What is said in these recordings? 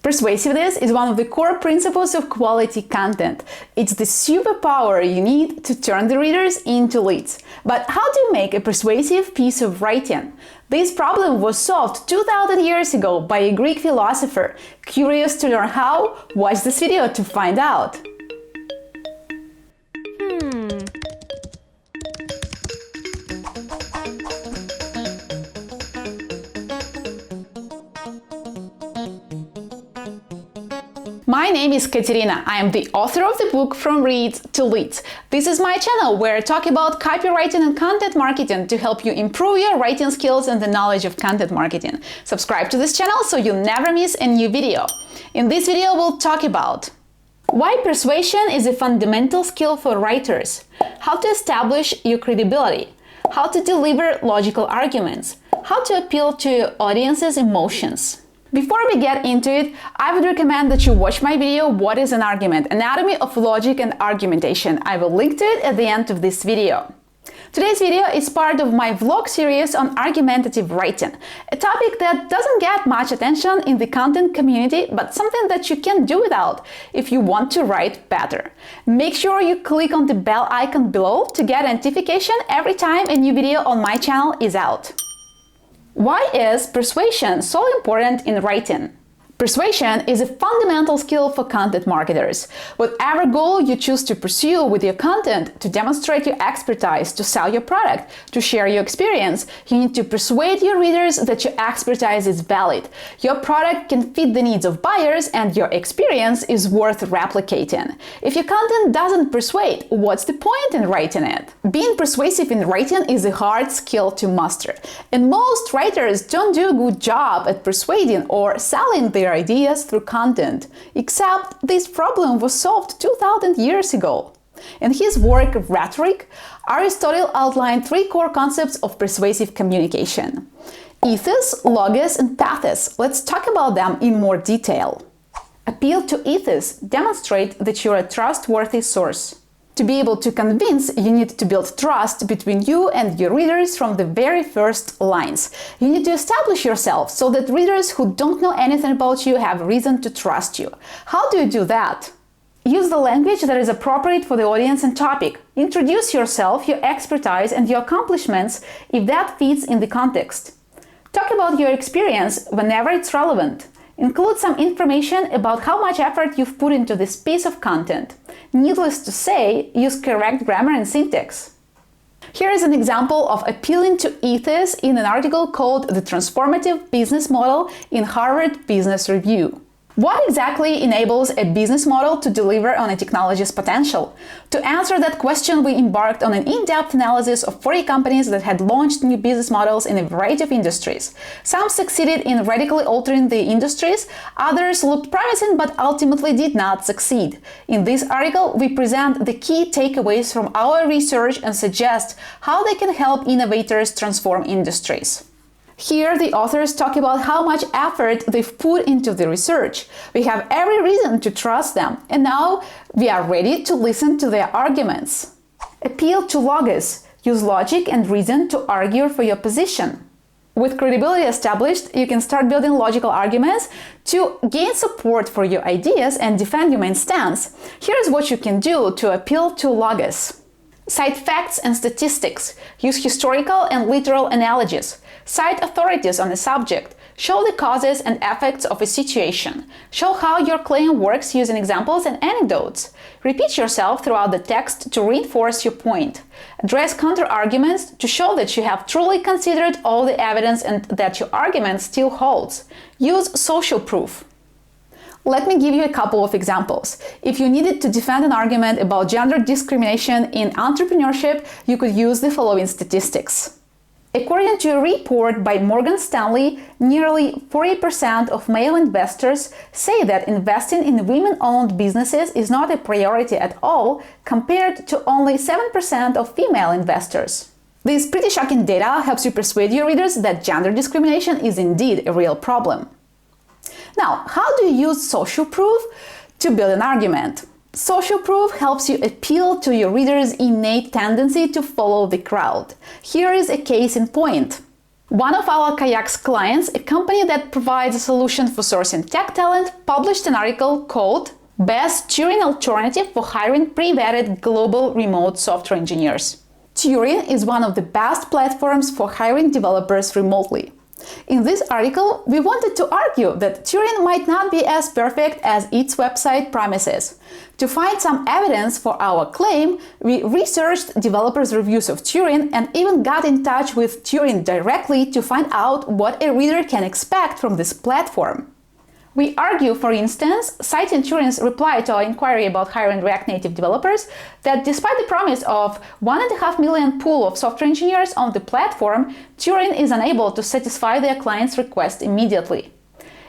Persuasiveness is one of the core principles of quality content. It's the superpower you need to turn the readers into leads. But how do you make a persuasive piece of writing? This problem was solved 2000 years ago by a Greek philosopher. Curious to learn how? Watch this video to find out. My name is Katerina. I am the author of the book From Reads to Leads. This is my channel where I talk about copywriting and content marketing to help you improve your writing skills and the knowledge of content marketing. Subscribe to this channel so you'll never miss a new video. In this video, we'll talk about why persuasion is a fundamental skill for writers, how to establish your credibility, how to deliver logical arguments, how to appeal to your audience's emotions. Before we get into it, I would recommend that you watch my video What is an Argument? Anatomy of Logic and Argumentation. I will link to it at the end of this video. Today's video is part of my vlog series on argumentative writing, a topic that doesn't get much attention in the content community, but something that you can do without if you want to write better. Make sure you click on the bell icon below to get a notification every time a new video on my channel is out. Why is persuasion so important in writing? Persuasion is a fundamental skill for content marketers. Whatever goal you choose to pursue with your content, to demonstrate your expertise, to sell your product, to share your experience, you need to persuade your readers that your expertise is valid, your product can fit the needs of buyers, and your experience is worth replicating. If your content doesn't persuade, what's the point in writing it? Being persuasive in writing is a hard skill to master, and most writers don't do a good job at persuading or selling their ideas through content, except this problem was solved 2000 years ago. In his work Rhetoric, Aristotle outlined three core concepts of persuasive communication: ethos, logos, and pathos. Let's talk about them in more detail. Appeal to ethos: demonstrate that you're a trustworthy source. To be able to convince, you need to build trust between you and your readers from the very first lines. You need to establish yourself so that readers who don't know anything about you have reason to trust you. How do you do that? Use the language that is appropriate for the audience and topic. Introduce yourself, your expertise, and your accomplishments if that fits in the context. Talk about your experience whenever it's relevant. Include some information about how much effort you've put into this piece of content. Needless to say, use correct grammar and syntax. Here is an example of appealing to ethos in an article called The Transformative Business Model in Harvard Business Review. What exactly enables a business model to deliver on a technology's potential? To answer that question, we embarked on an in-depth analysis of 40 companies that had launched new business models in a variety of industries. Some succeeded in radically altering the industries, others looked promising but ultimately did not succeed. In this article, we present the key takeaways from our research and suggest how they can help innovators transform industries. Here, the authors talk about how much effort they've put into the research. We have every reason to trust them, and now we are ready to listen to their arguments. Appeal to logos. Use logic and reason to argue for your position. With credibility established, you can start building logical arguments to gain support for your ideas and defend your main stance. Here's what you can do to appeal to logos. Cite facts and statistics. Use historical and literal analogies. Cite authorities on a subject. Show the causes and effects of a situation. Show how your claim works using examples and anecdotes. Repeat yourself throughout the text to reinforce your point. Address counter-arguments to show that you have truly considered all the evidence and that your argument still holds. Use social proof. Let me give you a couple of examples. If you needed to defend an argument about gender discrimination in entrepreneurship, you could use the following statistics. According to a report by Morgan Stanley, nearly 40% of male investors say that investing in women-owned businesses is not a priority at all, compared to only 7% of female investors. This pretty shocking data helps you persuade your readers that gender discrimination is indeed a real problem. Now, how do you use social proof to build an argument? Social proof helps you appeal to your readers' innate tendency to follow the crowd. Here is a case in point. One of our Kayak's clients, a company that provides a solution for sourcing tech talent, published an article called Best Turing Alternative for Hiring Pre-Vetted Global Remote Software Engineers. Turing is one of the best platforms for hiring developers remotely. In this article, we wanted to argue that Turing might not be as perfect as its website promises. To find some evidence for our claim, we researched developers' reviews of Turing and even got in touch with Turing directly to find out what a reader can expect from this platform. We argue, for instance, citing Turing's reply to our inquiry about hiring React Native developers, that despite the promise of 1.5 million pool of software engineers on the platform, Turing is unable to satisfy their client's request immediately.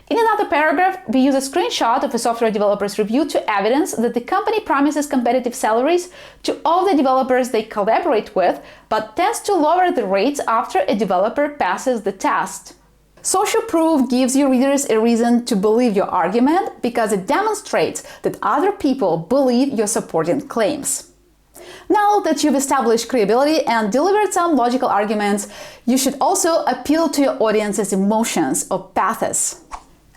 In another paragraph, we use a screenshot of a software developer's review to evidence that the company promises competitive salaries to all the developers they collaborate with, but tends to lower the rates after a developer passes the test. Social proof gives your readers a reason to believe your argument because it demonstrates that other people believe your supporting claims. Now that you've established credibility and delivered some logical arguments, you should also appeal to your audience's emotions, or pathos.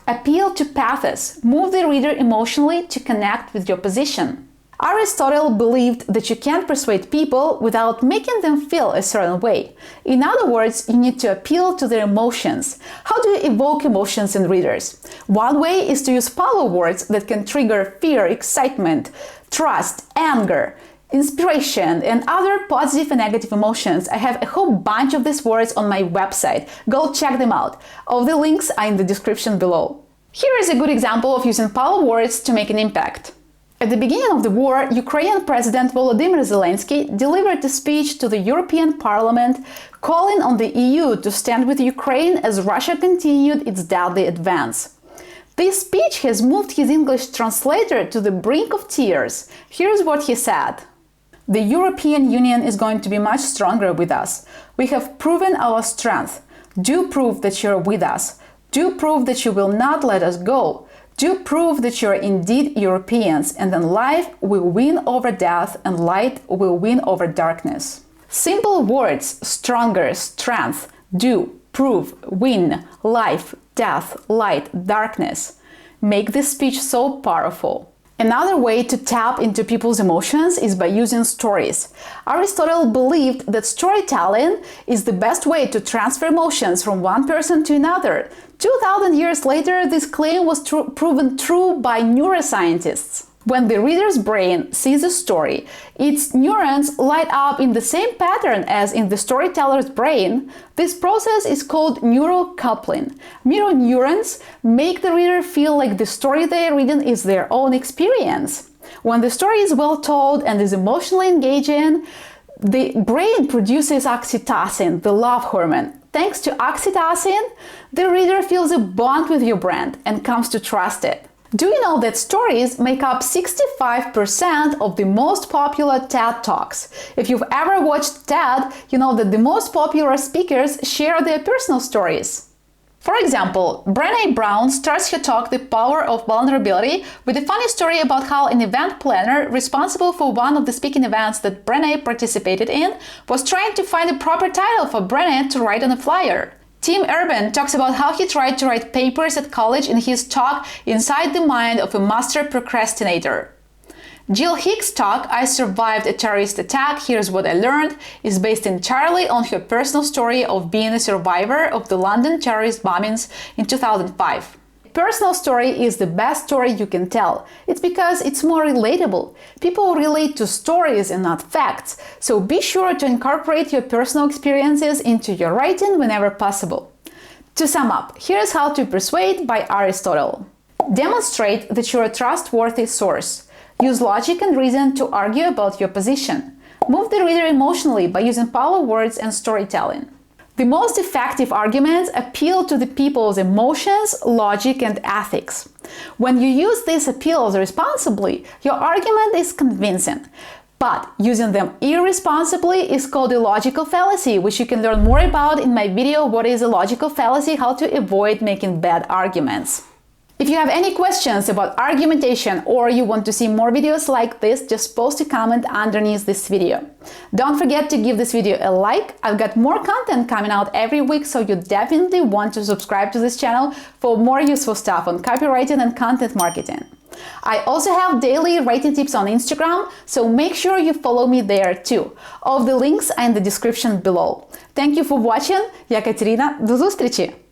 Appeal to pathos. Move the reader emotionally to connect with your position. Aristotle believed that you can't persuade people without making them feel a certain way. In other words, you need to appeal to their emotions. How do you evoke emotions in readers? One way is to use follow words that can trigger fear, excitement, trust, anger, inspiration, and other positive and negative emotions. I have a whole bunch of these words on my website. Go check them out. All the links are in the description below. Here is a good example of using follow words to make an impact. At the beginning of the war, Ukrainian President Volodymyr Zelensky delivered a speech to the European Parliament calling on the EU to stand with Ukraine as Russia continued its deadly advance. This speech has moved his English translator to the brink of tears. Here's what he said. The European Union is going to be much stronger with us. We have proven our strength. Do prove that you're with us. Do prove that you will not let us go. Do prove that you are indeed Europeans, and then life will win over death and light will win over darkness. Simple words: stronger, strength, do, prove, win, life, death, light, darkness make this speech so powerful. Another way to tap into people's emotions is by using stories. Aristotle believed that storytelling is the best way to transfer emotions from one person to another. 2000 years later, this claim was proven true by neuroscientists. When the reader's brain sees a story, its neurons light up in the same pattern as in the storyteller's brain. This process is called neural coupling. Mirror neurons make the reader feel like the story they are reading is their own experience. When the story is well told and is emotionally engaging, the brain produces oxytocin, the love hormone. Thanks to oxytocin, the reader feels a bond with your brand and comes to trust it. Do you know that stories make up 65% of the most popular TED Talks? If you've ever watched TED, you know that the most popular speakers share their personal stories. For example, Brené Brown starts her talk The Power of Vulnerability with a funny story about how an event planner responsible for one of the speaking events that Brené participated in was trying to find a proper title for Brené to write on a flyer. Tim Urban talks about how he tried to write papers at college in his talk Inside the Mind of a Master Procrastinator. Jill Hicks' talk I Survived a Terrorist Attack, Here's What I Learned is based entirely on her personal story of being a survivor of the London terrorist bombings in 2005. Personal story is the best story you can tell. It's because it's more relatable. People relate to stories and not facts, so be sure to incorporate your personal experiences into your writing whenever possible. To sum up, here's how to persuade by Aristotle. Demonstrate that you're a trustworthy source. Use logic and reason to argue about your position. Move the reader emotionally by using follow words and storytelling. The most effective arguments appeal to the people's emotions, logic, and ethics. When you use these appeals responsibly, your argument is convincing. But using them irresponsibly is called a logical fallacy, which you can learn more about in my video What is a Logical Fallacy? How to Avoid Making Bad Arguments. If you have any questions about argumentation or you want to see more videos like this, just post a comment underneath this video. Don't forget to give this video a like. I've got more content coming out every week, so you definitely want to subscribe to this channel for more useful stuff on copywriting and content marketing. I also have daily writing tips on Instagram, so make sure you follow me there too. All the links are in the description below. Thank you for watching. Я Катерина. До зустрічі!